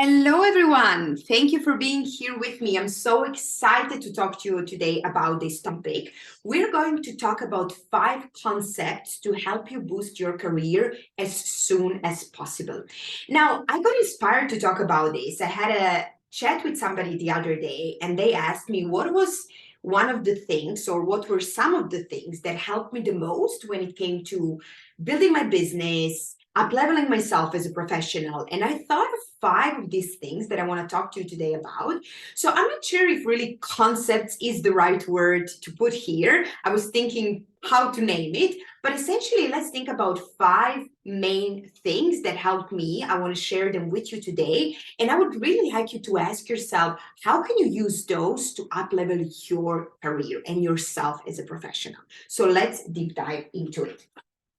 Hello, everyone. Thank you for being here with me. I'm so excited to talk to you today about this topic. We're going to talk about 5 concepts to help you boost your career as soon as possible. Now, I got inspired to talk about this. I had a chat with somebody the other day, and they asked me what was one of the things, or what were some of the things that helped me the most when it came to building my business, up-leveling myself as a professional. And I thought of 5 of these things that I want to talk to you today about. So I'm not sure if really concepts is the right word to put here. I was thinking how to name it, but essentially let's think about 5 main things that helped me. I want to share them with you today. And I would really like you to ask yourself, how can you use those to up-level your career and yourself as a professional? So let's deep dive into it.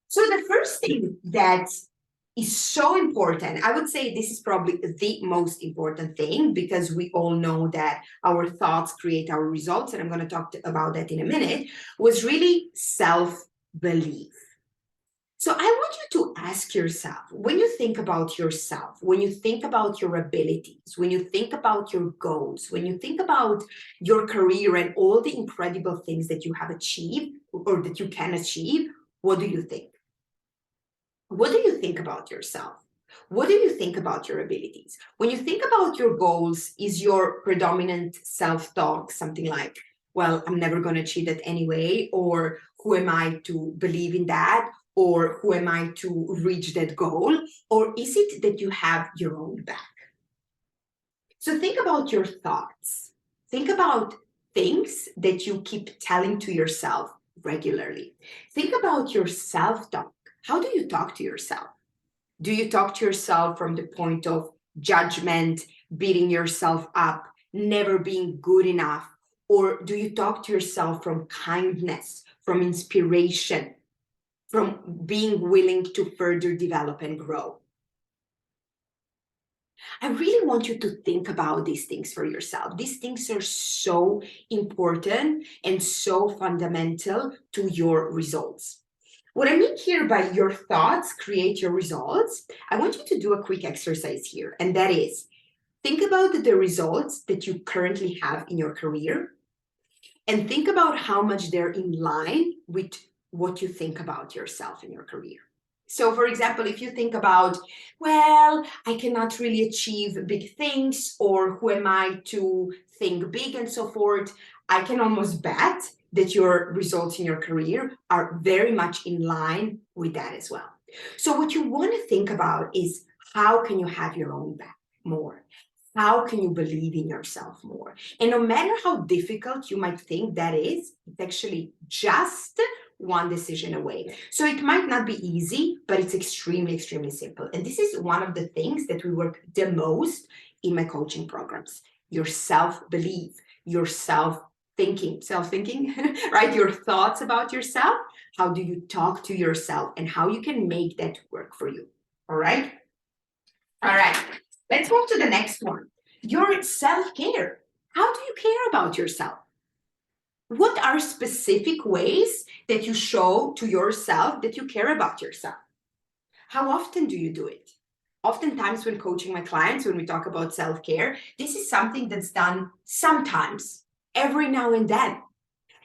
So the first thing that is so important, I would say this is probably the most important thing, because we all know that our thoughts create our results, and I'm going to talk about that in a minute, was really self-belief. So I want you to ask yourself, when you think about yourself, when you think about your abilities, when you think about your goals, when you think about your career and all the incredible things that you have achieved or that you can achieve, what do you think? What do you think about yourself? What do you think about your abilities? When you think about your goals, is your predominant self-talk something like, well, I'm never going to achieve that anyway, or who am I to believe in that, or who am I to reach that goal? Or is it that you have your own back? So think about your thoughts. Think about things that you keep telling to yourself regularly. Think about your self-talk. How do you talk to yourself? Do you talk to yourself from the point of judgment, beating yourself up, never being good enough? Or do you talk to yourself from kindness, from inspiration, from being willing to further develop and grow? I really want you to think about these things for yourself. These things are so important and so fundamental to your results. What I mean here by your thoughts create your results, I want you to do a quick exercise here, and that is, think about the results that you currently have in your career, and think about how much they're in line with what you think about yourself in your career. So, for example, if you think about, well, I cannot really achieve big things, or who am I to think big and so forth, I can almost bet that your results in your career are very much in line with that as well. So what you want to think about is, how can you have your own back more? How can you believe in yourself more? And no matter how difficult you might think that is, it's actually just one decision away. So it might not be easy, but it's extremely, extremely simple. And this is one of the things that we work the most in my coaching programs. Your self-belief, your self-thinking, right? Your thoughts about yourself. How do you talk to yourself, and how you can make that work for you? All right? All right. Let's move to the next one. Your self-care. How do you care about yourself? What are specific ways that you show to yourself that you care about yourself? How often do you do it? Oftentimes when coaching my clients, when we talk about self-care, this is something that's done sometimes, every now and then.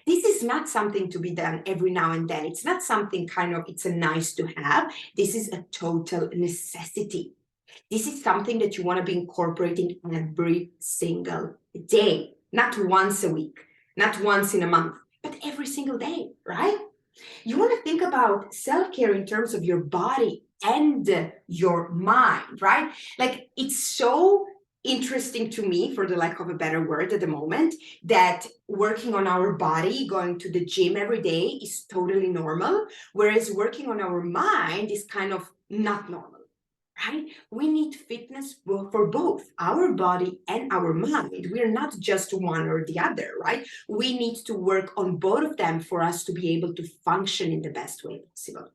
This is not something to be done every now and then. It's not something it's a nice to have. This is a total necessity. This is something that you want to be incorporating every single day, not once a week, not once in a month, but every single day, right? You want to think about self-care in terms of your body and your mind, right? Like, it's so interesting to me, for the lack of a better word at the moment, that working on our body, going to the gym every day is totally normal, whereas working on our mind is kind of not normal. Right? We need fitness for both our body and our mind. We're not just one or the other, right? We need to work on both of them for us to be able to function in the best way possible.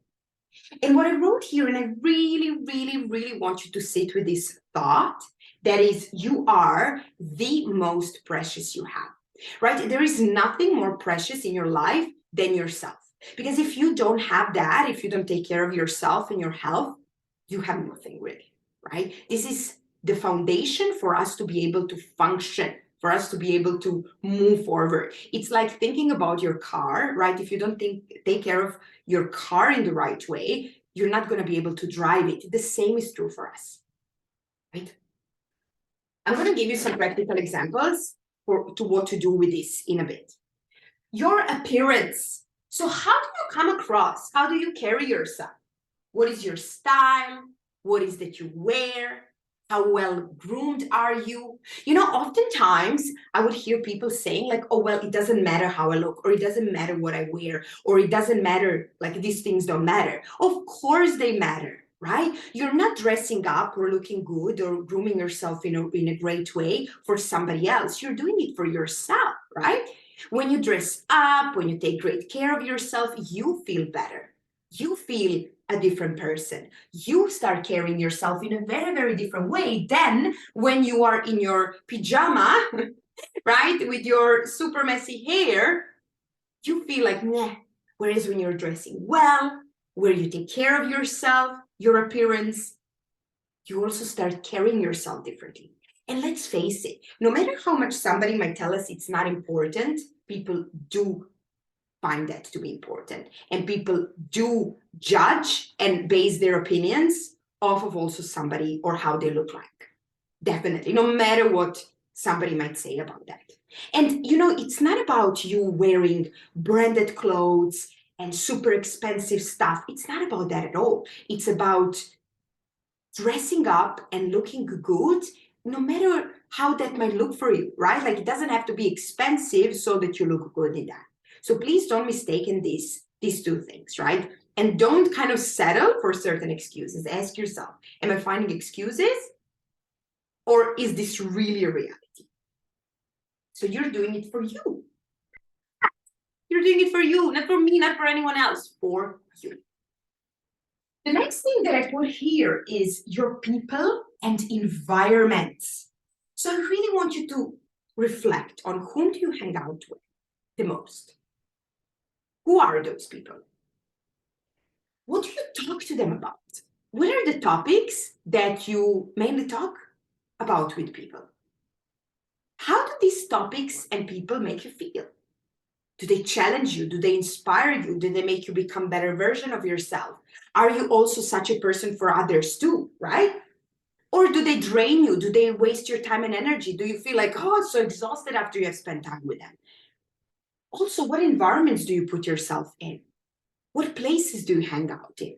And what I wrote here, and I really, really, really want you to sit with this thought, that is, you are the most precious you have, right? There is nothing more precious in your life than yourself. Because if you don't have that, if you don't take care of yourself and your health, you have nothing really, right? This is the foundation for us to be able to function, for us to be able to move forward. It's like thinking about your car, right? If you don't take care of your car in the right way, you're not going to be able to drive it. The same is true for us, right? I'm going to give you some practical examples to what to do with this in a bit. Your appearance. So how do you come across? How do you carry yourself? What is your style? What is that you wear? How well groomed are you? You know, oftentimes I would hear people saying like, oh, well, it doesn't matter how I look, or it doesn't matter what I wear, or it doesn't matter, like these things don't matter. Of course they matter, right? You're not dressing up or looking good or grooming yourself in a great way for somebody else. You're doing it for yourself, right? When you dress up, when you take great care of yourself, you feel better. You feel a different person. You start carrying yourself in a very, very different way than when you are in your pajama, right? With your super messy hair, you feel like, nah. Whereas when you're dressing well, where you take care of yourself, your appearance, you also start carrying yourself differently. And let's face it, no matter how much somebody might tell us it's not important, people do find that to be important. And people do judge and base their opinions off of also somebody or how they look like. Definitely, no matter what somebody might say about that. And, you know, it's not about you wearing branded clothes and super expensive stuff. It's not about that at all. It's about dressing up and looking good, no matter how that might look for you, right? Like it doesn't have to be expensive so that you look good in that. So please don't mistake in these two things, right? And don't kind of settle for certain excuses. Ask yourself, am I finding excuses? Or is this really a reality? So you're doing it for you. You're doing it for you, not for me, not for anyone else, for you. The next thing that I put here is your people and environments. So I really want you to reflect on whom do you hang out with the most? Who are those people? What do you talk to them about? What are the topics that you mainly talk about with people? How do these topics and people make you feel? Do they challenge you? Do they inspire you? Do they make you become a better version of yourself? Are you also such a person for others too, right? Or do they drain you? Do they waste your time and energy? Do you feel like, oh, I'm so exhausted after you have spent time with them? Also, what environments do you put yourself in? What places do you hang out in?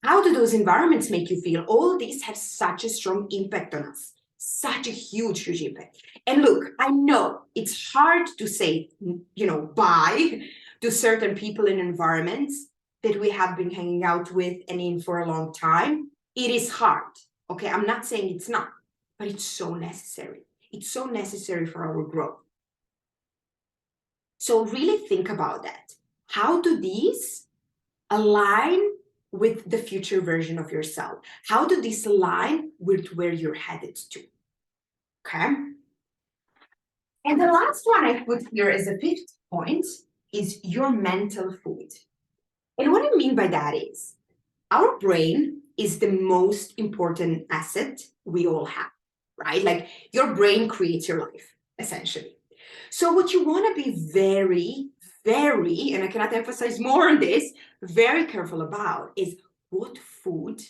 How do those environments make you feel? All these have such a strong impact on us, such a huge, huge impact. And look, I know it's hard to say, you know, bye to certain people and environments that we have been hanging out with and in for a long time. It is hard. Okay, I'm not saying it's not, but it's so necessary. It's so necessary for our growth. So really think about that. How do these align with the future version of yourself? How do these align with where you're headed to? Okay. And the last one I put here as a fifth point is your mental food. And what I mean by that is our brain is the most important asset we all have, right? Like your brain creates your life, essentially. So what you want to be very, very, and I cannot emphasize more on this, very careful about is what food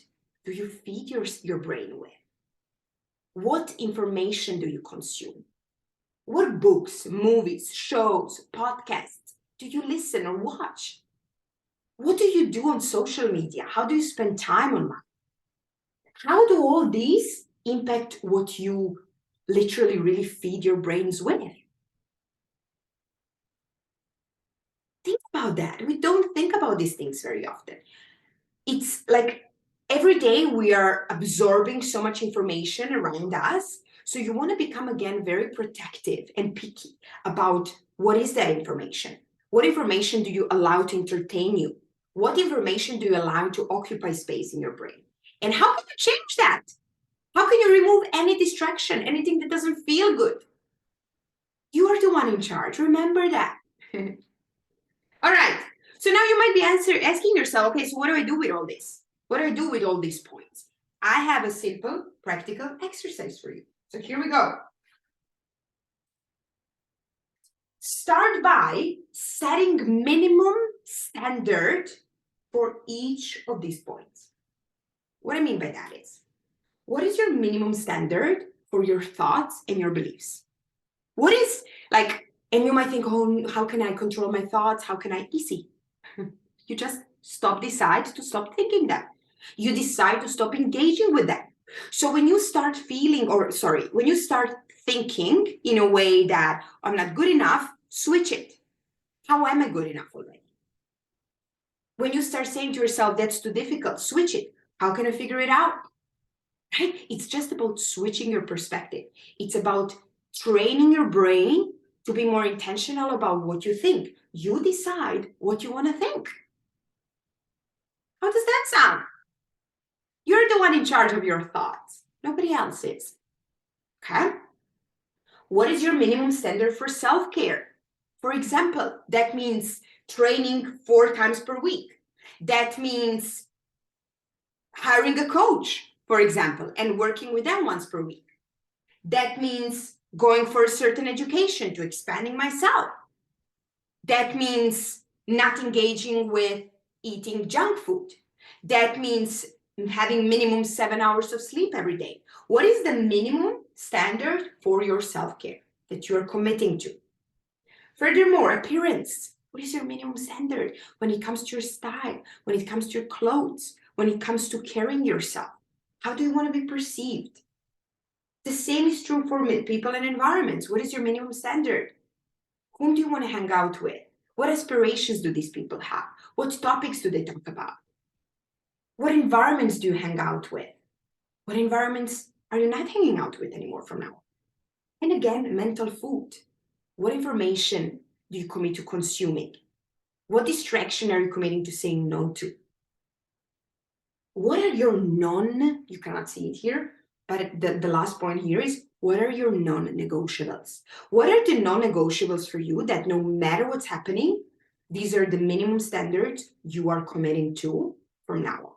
do you feed your brain with? What information do you consume? What books, movies, shows, podcasts do you listen or watch? What do you do on social media? How do you spend time online? How do all these impact what you literally really feed your brains with? Think about that. We don't think about these things very often. It's like every day we are absorbing so much information around us. So you want to become, again, very protective and picky about what is that information. What information do you allow to entertain you? What information do you allow to occupy space in your brain? And how can you change that? How can you remove any distraction, anything that doesn't feel good? You are the one in charge. Remember that. All right. So now you might be asking yourself, okay, so what do I do with all this? What do I do with all these points? I have a simple, practical exercise for you. So here we go. Start by setting minimum standard for each of these points. What I mean by that is, what is your minimum standard for your thoughts and your beliefs? What is like, and you might think, oh, how can I control my thoughts? How can I? Easy. You just decide to stop thinking them. You decide to stop engaging with them. So when you start when you start thinking in a way that I'm not good enough, switch it. How am I good enough already? When you start saying to yourself, that's too difficult, switch it. How can I figure it out? Right? It's just about switching your perspective. It's about training your brain to be more intentional about what you think. You decide what you want to think. How does that sound? You're the one in charge of your thoughts. Nobody else is. Okay? What is your minimum standard for self-care? For example, that means training 4 times per week. That means hiring a coach, for example, and working with them once per week. That means going for a certain education to expanding myself. That means not engaging with eating junk food. That means having minimum 7 hours of sleep every day. What is the minimum standard for your self-care that you are committing to? Furthermore, appearance. What is your minimum standard when it comes to your style, when it comes to your clothes, when it comes to carrying yourself? How do you want to be perceived? The same is true for people and environments. What is your minimum standard? Whom do you want to hang out with? What aspirations do these people have? What topics do they talk about? What environments do you hang out with? What environments are you not hanging out with anymore from now? And again, mental food. What information do you commit to consuming? What distraction are you committing to saying no to? What are your you cannot see it here, but the last point here is, what are your non-negotiables? What are the non-negotiables for you that no matter what's happening, these are the minimum standards you are committing to from now on?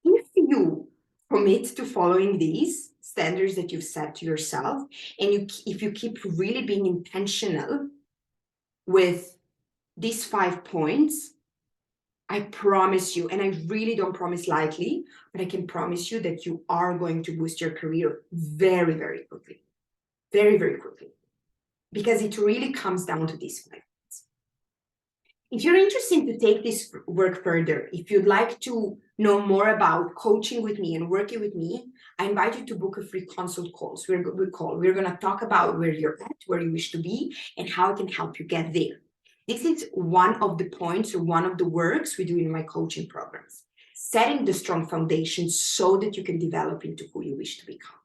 If you commit to following these standards that you've set to yourself, and if you keep really being intentional with these 5 points, I promise you, and I really don't promise lightly, but I can promise you that you are going to boost your career very, very quickly. Very, very quickly. Because it really comes down to these 5 points. If you're interested to take this work further, if you'd like to know more about coaching with me and working with me, I invite you to book a free consult call. We're going to talk about where you're at, where you wish to be, and how I can help you get there. This is one of the points or one of the works we do in my coaching programs, setting the strong foundation so that you can develop into who you wish to become.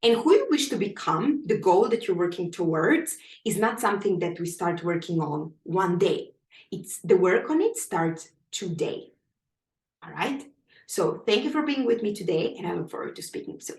And who you wish to become, the goal that you're working towards, is not something that we start working on one day. The work on it starts today. All right? So thank you for being with me today, and I look forward to speaking soon.